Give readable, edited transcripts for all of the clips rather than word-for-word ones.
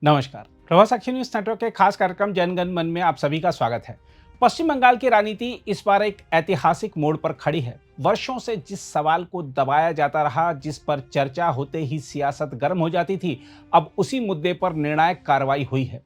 नमस्कार। प्रभात साक्षी news network के खास कार्यक्रम जन गण मन में आप सभी का स्वागत है। पश्चिम बंगाल की राजनीति इस बार एक ऐतिहासिक मोड़ पर खड़ी है। वर्षों से जिस सवाल को दबाया जाता रहा, जिस पर चर्चा होते ही सियासत गर्म हो जाती थी, अब उसी मुद्दे पर निर्णायक कार्रवाई हुई है।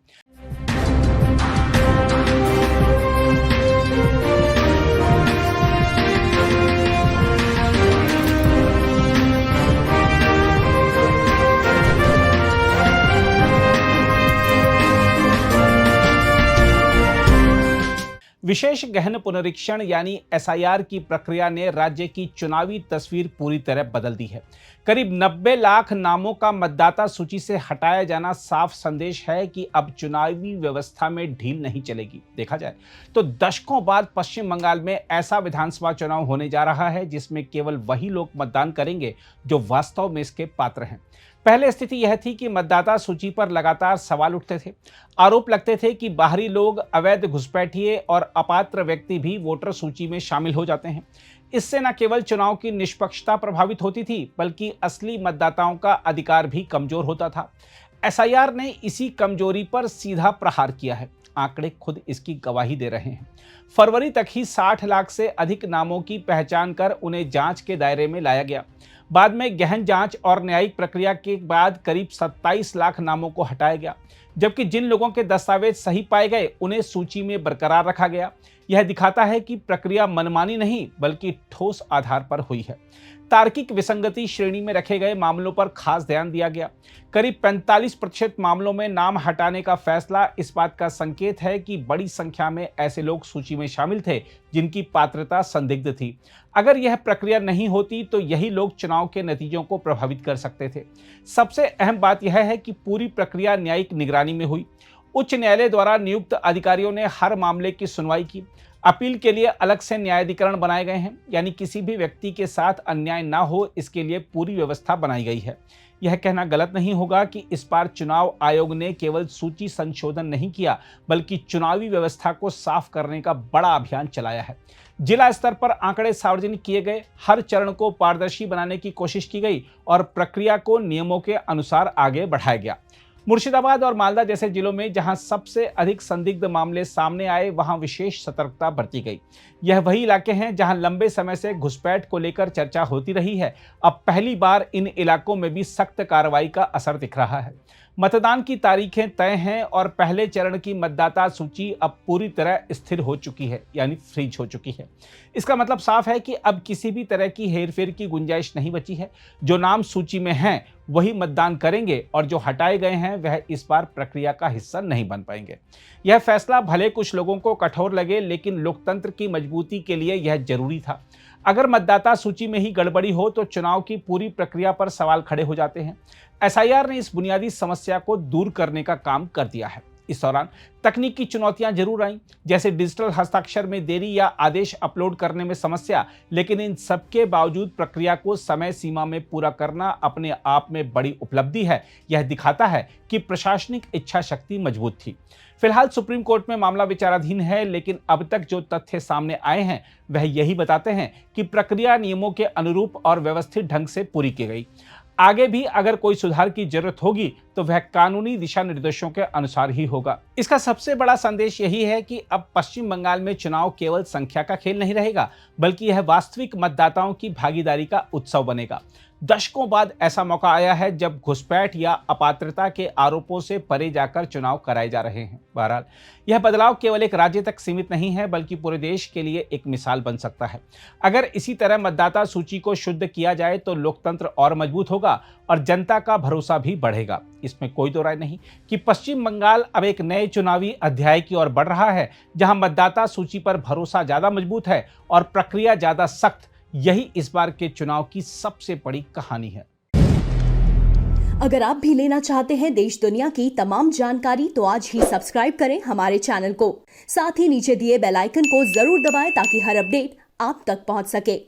विशेष गहन पुनरीक्षण यानी एसआईआर की प्रक्रिया ने राज्य की चुनावी तस्वीर पूरी तरह बदल दी है। करीब 90 लाख नामों का मतदाता सूची से हटाया जाना साफ संदेश है कि अब चुनावी व्यवस्था में ढील नहीं चलेगी। देखा जाए तो दशकों बाद पश्चिम बंगाल में ऐसा विधानसभा चुनाव होने जा रहा है जिसमें केवल वही लोग मतदान करेंगे जो वास्तव में इसके पात्र हैं। पहले स्थिति यह थी कि मतदाता सूची पर लगातार सवाल उठते थे। आरोप लगते थे कि बाहरी लोग, अवैध घुसपैठिए और अपात्र व्यक्ति भी वोटर सूची में शामिल हो जाते हैं। इससे न केवल चुनाव की निष्पक्षता प्रभावित होती थी, बल्कि असली मतदाताओं का अधिकार भी कमजोर होता था। एसआईआर ने इसी कमजोरी पर सीधा प्रहार किया है। आंकड़े खुद इसकी गवाही दे रहे हैं। फरवरी तक ही 60 लाख से अधिक नामों की पहचान कर उन्हें जांच के दायरे में लाया गया। बाद में गहन जांच और न्यायिक प्रक्रिया के बाद करीब 27 लाख नामों को हटाया गया, जबकि जिन लोगों के दस्तावेज सही पाए गए उन्हें सूची में बरकरार रखा गया। यह दिखाता है कि प्रक्रिया मनमानी नहीं बल्कि ठोस आधार पर हुई है। तार्किक विसंगति श्रेणी में रखे गए मामलों पर खास ध्यान दिया गया। करीब 45% मामलों में नाम हटाने का फैसला इस बात का संकेत है कि बड़ी संख्या में ऐसे लोग सूची में शामिल थे जिनकी पात्रता संदिग्ध थी। अगर यह प्रक्रिया नहीं होती तो यही लोग चुनाव के नतीजों को प्रभावित कर सकते थे। सबसे अहम बात यह है कि पूरी प्रक्रिया न्यायिक निगरानी में हुई। उच्च न्यायालय द्वारा नियुक्त अधिकारियों ने हर मामले की सुनवाई की। अपील के लिए अलग से न्यायाधिकरण बनाए गए हैं, यानी किसी भी व्यक्ति के साथ अन्याय ना हो, इसके लिए पूरी व्यवस्था बनाई गई है। यह कहना गलत नहीं होगा कि इस बार चुनाव आयोग ने केवल सूची संशोधन नहीं किया, बल्कि चुनावी व्यवस्था को साफ करने का बड़ा अभियान चलाया है। जिला स्तर पर आंकड़े सार्वजनिक किए गए, हर चरण को पारदर्शी बनाने की कोशिश की गई और प्रक्रिया को नियमों के अनुसार आगे बढ़ाया गया। मुर्शिदाबाद और मालदा जैसे जिलों में जहां सबसे अधिक संदिग्ध मामले सामने आए, वहां विशेष सतर्कता बरती गई। यह वही इलाके हैं जहां लंबे समय से घुसपैठ को लेकर चर्चा होती रही है। अब पहली बार इन इलाकों में भी सख्त कार्रवाई का असर दिख रहा है। मतदान की तारीखें तय हैं और पहले चरण की मतदाता सूची अब पूरी तरह स्थिर हो चुकी है, यानी फ्रीज हो चुकी है। इसका मतलब साफ है कि अब किसी भी तरह की हेरफेर की गुंजाइश नहीं बची है। जो नाम सूची में हैं वही मतदान करेंगे और जो हटाए गए हैं वह इस बार प्रक्रिया का हिस्सा नहीं बन पाएंगे। यह फैसला भले कुछ लोगों को कठोर लगे, लेकिन लोकतंत्र की मजबूती के लिए यह जरूरी था। अगर मतदाता सूची में ही गड़बड़ी हो तो चुनाव की पूरी प्रक्रिया पर सवाल खड़े हो जाते हैं। एसआईआर ने इस बुनियादी समस्या को दूर करने का काम कर दिया है। इस दौरान तकनीकी चुनौतियां जरूर आईं, जैसे डिजिटल हस्ताक्षर में देरी या आदेश अपलोड करने में समस्या, लेकिन इन सबके बावजूद प्रक्रिया को समय सीमा में पूरा करना अपने आप में बड़ी उपलब्धि है। यह दिखाता है कि प्रशासनिक इच्छा शक्ति मजबूत थी। फिलहाल सुप्रीम कोर्ट में मामला विचाराधीन है, लेकिन अब तक जो तथ्य सामने आए हैं वह यही बताते हैं कि प्रक्रिया नियमों के अनुरूप और व्यवस्थित ढंग से पूरी की गई। आगे भी अगर कोई सुधार की जरूरत होगी तो वह कानूनी दिशा निर्देशों के अनुसार ही होगा। इसका सबसे बड़ा संदेश यही है कि अब पश्चिम बंगाल में चुनाव केवल संख्या का खेल नहीं रहेगा, बल्कि यह वास्तविक मतदाताओं की भागीदारी का उत्सव बनेगा। दशकों बाद ऐसा मौका आया है जब घुसपैठ या अपात्रता के आरोपों से परे जाकर चुनाव कराए जा रहे हैं। बहरहाल यह बदलाव केवल एक राज्य तक सीमित नहीं है, बल्कि पूरे देश के लिए एक मिसाल बन सकता है। अगर इसी तरह मतदाता सूची को शुद्ध किया जाए तो लोकतंत्र और मजबूत होगा और जनता का भरोसा भी बढ़ेगा। इसमें कोई दो राय नहीं कि पश्चिम बंगाल अब एक नए चुनावी अध्याय की ओर बढ़ रहा है, जहां मतदाता सूची पर भरोसा ज्यादा मजबूत है और प्रक्रिया ज्यादा सख्त। यही इस बार के चुनाव की सबसे बड़ी कहानी है। अगर आप भी लेना चाहते हैं देश दुनिया की तमाम जानकारी तो आज ही सब्सक्राइब करें हमारे चैनल को। साथ ही नीचे दिए बेल आइकन को जरूर दबाएं ताकि हर अपडेट आप तक पहुंच सके।